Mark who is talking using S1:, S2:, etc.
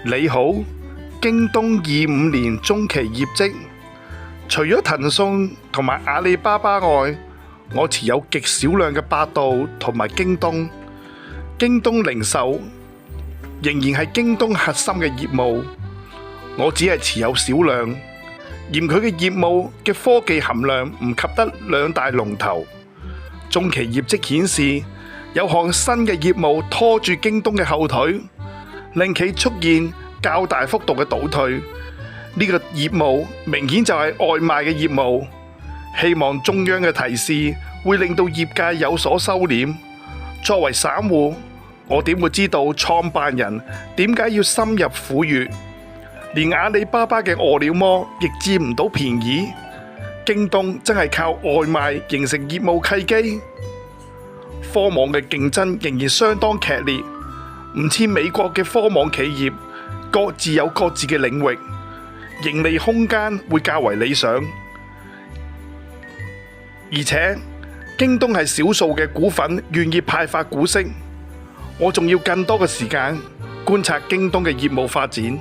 S1: 你好，京東25年中期業績，除咗騰訊同埋阿里巴巴外，我持有極少量嘅百度同埋京東。京東零售仍然係京東核心嘅業務，我只係持有少量，嫌佢嘅業務嘅科技含量唔及得兩大龍頭。中期業績顯示，有項新嘅業務拖住京東嘅後腿，令其出現較大幅度嘅倒退。呢個業務明顯就係外賣嘅業務，希望中央嘅提示會令到業界有所收斂。作為散戶，我點會知道創辦人點解要深入虎穴？連阿里巴巴嘅餓了麼亦佔唔到便宜，京東真係靠外賣形成業務契機。科網嘅競爭仍然相當劇烈，唔似美國嘅科網企業各自有各自嘅領域，盈利空間會較為理想。而且京東係少數嘅股份願意派發股息，我仲要更多嘅時間觀察京東嘅業務發展。